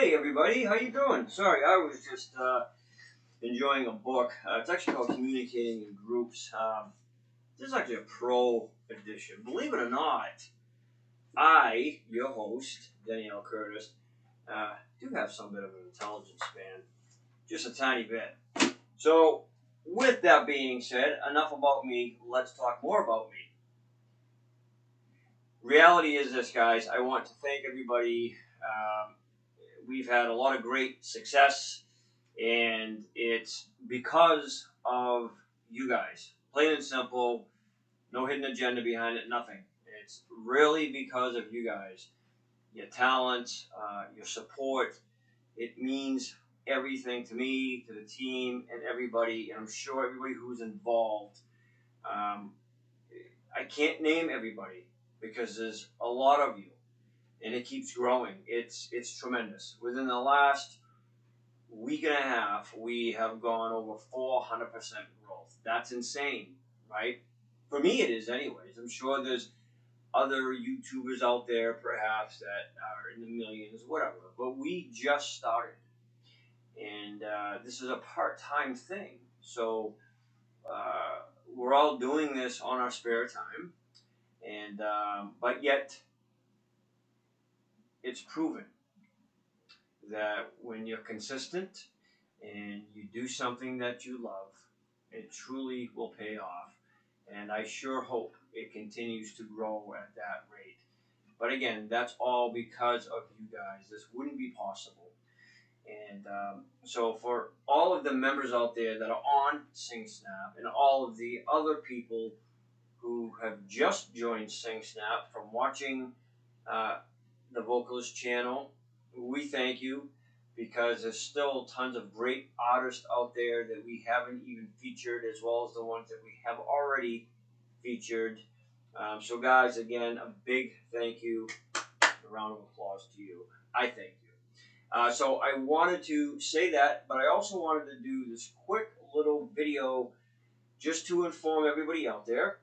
Hey everybody, how you doing? Sorry, I was just enjoying a book. It's actually called Communicating in Groups. This is actually a pro edition. Believe it or not, I, your host, Denny L Curtis, do have some bit of an intelligence span. Just a tiny bit. So, with that being said, enough about me. Let's talk more about me. Reality is this, guys. I want to thank everybody. We've had a lot of great success, and it's because of you guys. Plain and simple, no hidden agenda behind it, nothing. It's really because of you guys. Your talent, your support, it means everything to me, to the team, and everybody, and I'm sure everybody who's involved. I can't name everybody because there's a lot of you. And it keeps growing. It's tremendous. Within the last week and a half, we have gone over 400% growth. That's insane, right? For me, it is anyways. I'm sure there's other YouTubers out there, perhaps, that are in the millions, whatever. But we just started. And this is a part-time thing. So we're all doing this on our spare time. And but yet, it's proven that when you're consistent and you do something that you love, it truly will pay off. And I sure hope it continues to grow at that rate. But again, that's all because of you guys. This wouldn't be possible. And so for all of the members out there that are on SingSnap and all of the other people who have just joined SingSnap from watching the Vocalist channel, we thank you, because there's still tons of great artists out there that we haven't even featured, as well as the ones that we have already featured. So guys, again, a big thank you, a round of applause to you. I thank you. So I wanted to say that, but I also wanted to do this quick little video just to inform everybody out there.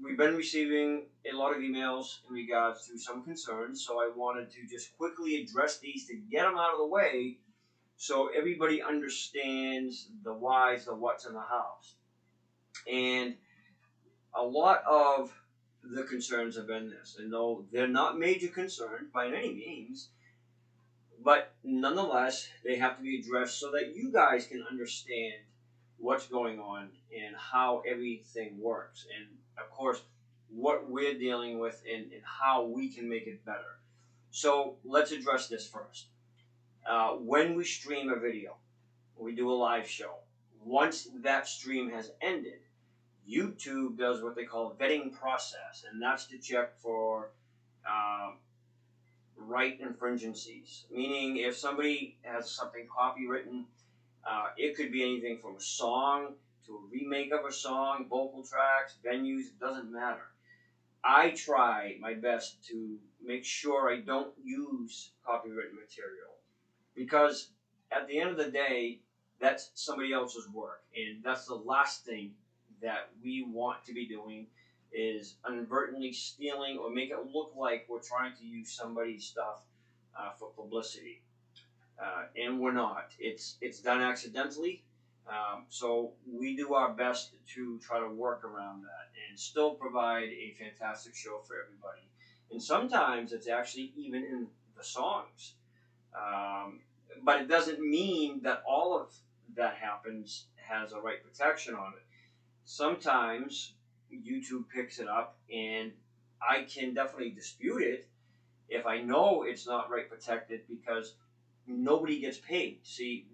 We've been receiving a lot of emails in regards to some concerns, so I wanted to just quickly address these to get them out of the way so everybody understands the whys, the what's, and the hows. And a lot of the concerns have been this, and though they're not major concerns by any means, but nonetheless, they have to be addressed so that you guys can understand what's going on and how everything works. And of course, what we're dealing with and how we can make it better. So let's address this first. When we stream a video, we do a live show. Once that stream has ended, YouTube does what they call a vetting process, and that's to check for right infringencies. Meaning, if somebody has something copywritten, it could be anything from a song to a remake of a song, vocal tracks, venues, it doesn't matter. I try my best to make sure I don't use copywritten material, because at the end of the day, that's somebody else's work, and that's the last thing that we want to be doing, is inadvertently stealing or make it look like we're trying to use somebody's stuff for publicity. And we're not. It's done accidentally. So we do our best to try to work around that and still provide a fantastic show for everybody. And sometimes it's actually even in the songs. But it doesn't mean that all of that happens has a right protection on it. Sometimes YouTube picks it up, and I can definitely dispute it if I know it's not right protected, because nobody gets paid. See,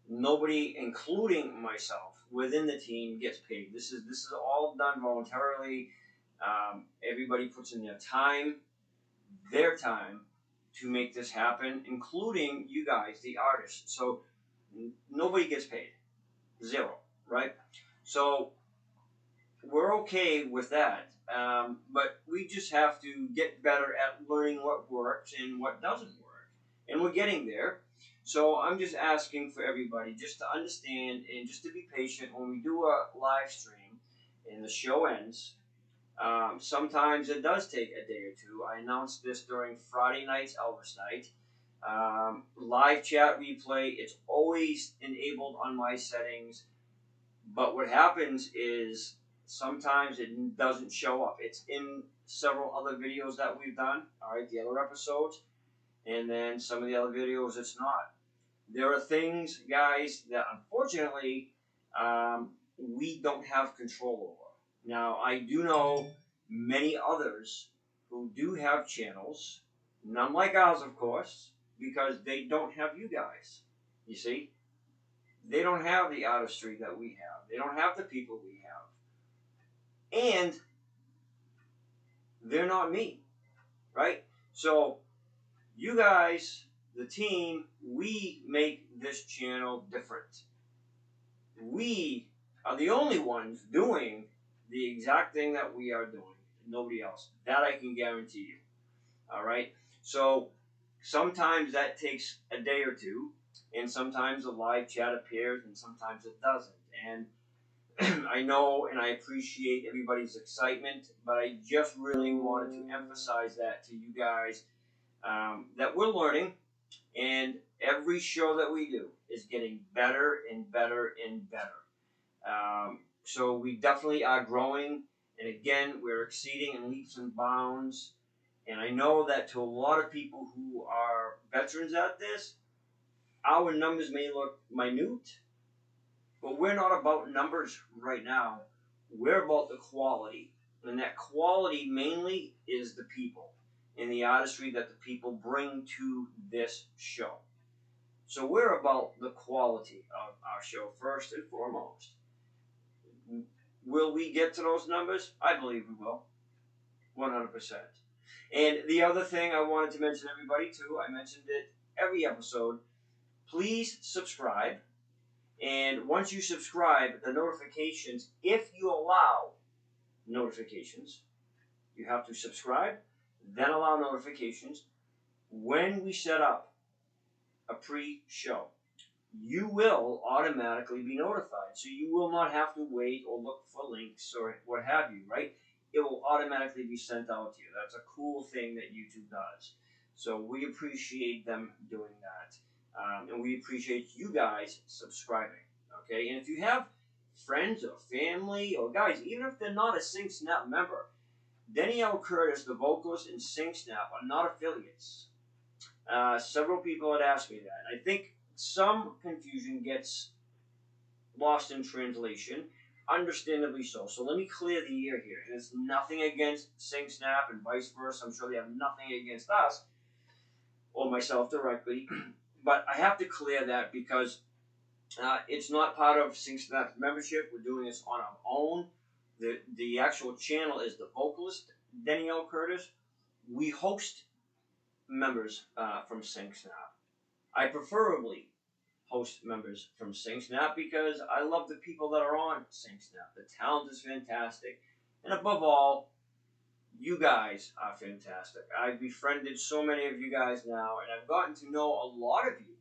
nobody, including myself, within the team gets paid. This is all done voluntarily. Everybody puts in their time to make this happen, including you guys, the artists. So nobody gets paid. Zero, right? So we're okay with that. But we just have to get better at learning what works and what doesn't work. And we're getting there. So I'm just asking for everybody just to understand and just to be patient when we do a live stream and the show ends. Sometimes it does take a day or two. I announced this during Friday night's Elvis night. Live chat replay, it's always enabled on my settings, but what happens is sometimes it doesn't show up. It's in several other videos that we've done, all right, the other episodes, and then some of the other videos it's not. There are things, guys, that unfortunately we don't have control over. Now, I do know many others who do have channels, none like ours, of course, because they don't have you guys. You see? They don't have the artistry that we have. They don't have the people we have. And they're not me, right? So, you guys, the team, we make this channel different. We are the only ones doing the exact thing that we are doing. Nobody else. That I can guarantee you. All right? So, sometimes that takes a day or two, and sometimes a live chat appears, and sometimes it doesn't. And I know and I appreciate everybody's excitement, but I just really wanted to emphasize that to you guys, that we're learning, and every show that we do is getting better and better and better. So we definitely are growing, and again, we're exceeding in leaps and bounds. And I know that to a lot of people who are veterans at this, our numbers may look minute, but we're not about numbers right now. We're about the quality. And that quality mainly is the people and the artistry that the people bring to this show. So we're about the quality of our show first and foremost. Will we get to those numbers? I believe we will. 100%. And the other thing I wanted to mention, everybody, too, I mentioned it every episode, please subscribe. And once you subscribe, the notifications, if you allow notifications, you have to subscribe, then allow notifications. When we set up a pre-show, you will automatically be notified. So you will not have to wait or look for links or what have you, right? It will automatically be sent out to you. That's a cool thing that YouTube does. So we appreciate them doing that. And we appreciate you guys subscribing, okay? And if you have friends or family or guys, even if they're not a SingSnap member, Denny L Curtis, the vocalist, and SingSnap are not affiliates. Several people had asked me that. I think some confusion gets lost in translation, understandably so. So let me clear the air here. There's nothing against SingSnap and vice versa. I'm sure they have nothing against us or myself directly. But I have to clear that because it's not part of SingSnap's membership. We're doing this on our own. The actual channel is the Vocalist, Denny L Curtis. We host members from SingSnap. I preferably host members from SingSnap because I love the people that are on SingSnap. The talent is fantastic. And above all, you guys are fantastic. I've befriended so many of you guys now, and I've gotten to know a lot of you.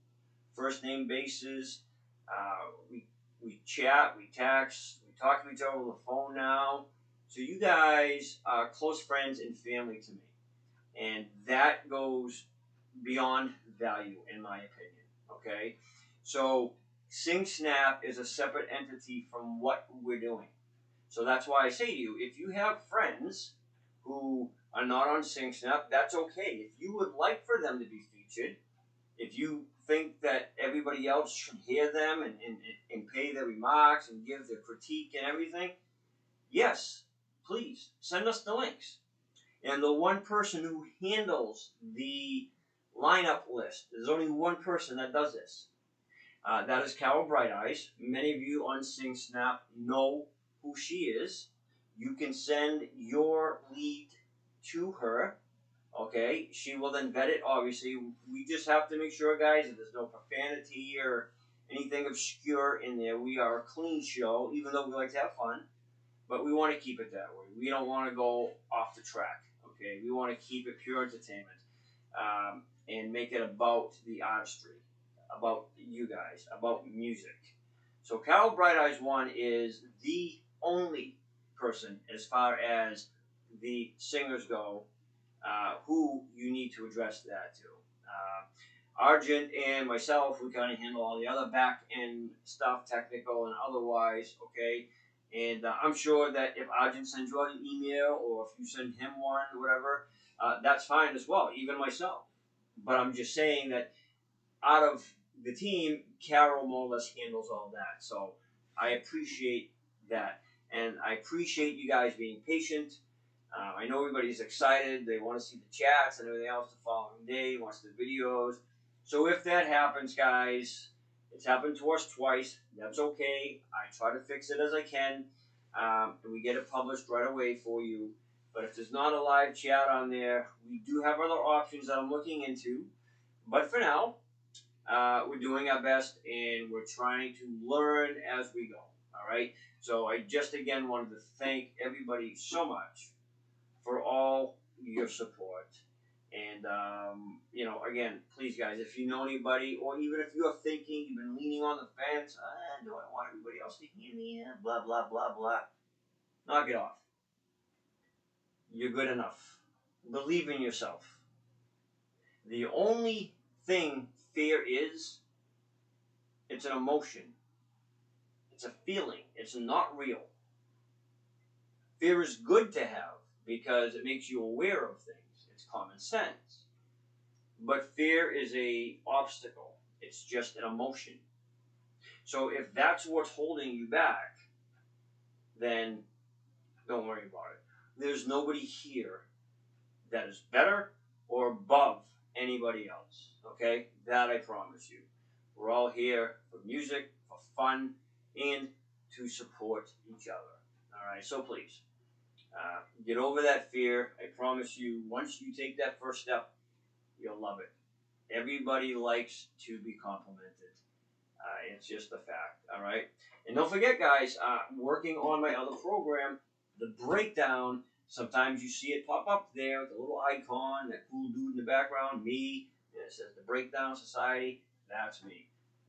First name basis, we chat, we text, we talk to each other on the phone now. So you guys are close friends and family to me. And that goes beyond value, in my opinion, okay? So SingSnap is a separate entity from what we're doing. So that's why I say to you, if you have friends who are not on SingSnap, that's okay. If you would like for them to be featured, if you think that everybody else should hear them and pay their remarks and give their critique and everything, yes, please send us the links. And the one person who handles the lineup list, there's only one person that does this. That is Carol Bright Eyes. Many of you on SingSnap know who she is. You can send your lead to her. Okay, she will then vet it. Obviously, we just have to make sure, guys, that there's no profanity or anything obscure in there. We are a clean show, even though we like to have fun, but we want to keep it that way. We don't want to go off the track. Okay, we want to keep it pure entertainment and make it about the artistry, about you guys, about music. So Carol Bright Eyes 1 is the only person as far as the singers go, who you need to address that to. Argent and myself, we kind of handle all the other back end stuff, technical and otherwise, okay? And I'm sure that if Argent sends you out an email or if you send him one, whatever, that's fine as well, even myself. But I'm just saying that out of the team, Carol more or less handles all that. So I appreciate that. And I appreciate you guys being patient. I know everybody's excited. They want to see the chats and everything else the following day, wants the videos. So if that happens, guys, it's happened to us twice. That's okay. I try to fix it as I can. And we get it published right away for you. But if there's not a live chat on there, we do have other options that I'm looking into. But for now, we're doing our best and we're trying to learn as we go. All right. So I just again wanted to thank everybody so much for all your support. And, you know, again, please, guys, if you know anybody, or even if you're thinking, you've been leaning on the fence, do I want everybody else to hear me? Blah, blah, blah, blah. Knock it off. You're good enough. Believe in yourself. The only thing fear is, it's an emotion. It's a feeling. It's not real. Fear is good to have because it makes you aware of things. It's common sense. But fear is an obstacle. It's just an emotion. So if that's what's holding you back, then don't worry about it. There's nobody here that is better or above anybody else. Okay? That I promise you. We're all here for music, for fun, and to support each other. All right? So please, get over that fear. I promise you, once you take that first step, you'll love it. Everybody likes to be complimented. It's just a fact, all right? And don't forget, guys, working on my other program, the breakdown, sometimes you see it pop up there with a little icon, that cool dude in the background, me, and it says the Breakdown Society. That's me.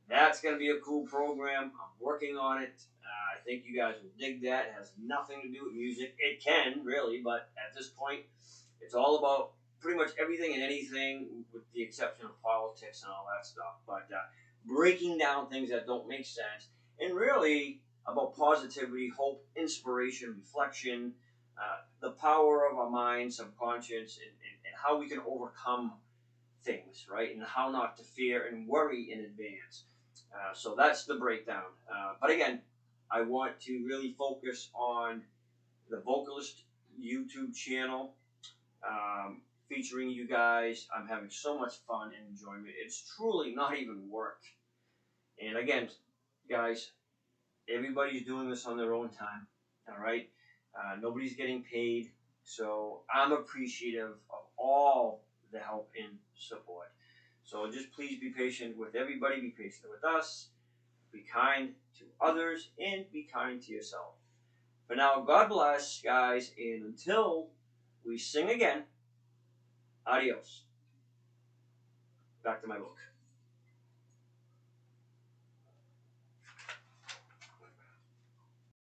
That's going to be a cool program. I'm working on it. I think you guys will dig that. It has nothing to do with music. It can, really, but at this point, it's all about pretty much everything and anything with the exception of politics and all that stuff. But breaking down things that don't make sense and really about positivity, hope, inspiration, reflection, the power of our mind, subconscious, and how we can overcome things, right? And how not to fear and worry in advance. So that's the breakdown. But again, I want to really focus on the Vocalist YouTube channel, featuring you guys. I'm having so much fun and enjoyment. It's truly not even work. And again, guys, everybody's doing this on their own time, all right? Nobody's getting paid. So I'm appreciative of all the help and support. So just please be patient with everybody. Be patient with us. Be kind to others and be kind to yourself. For now, God bless, guys. And until we sing again, adios. Back to my book.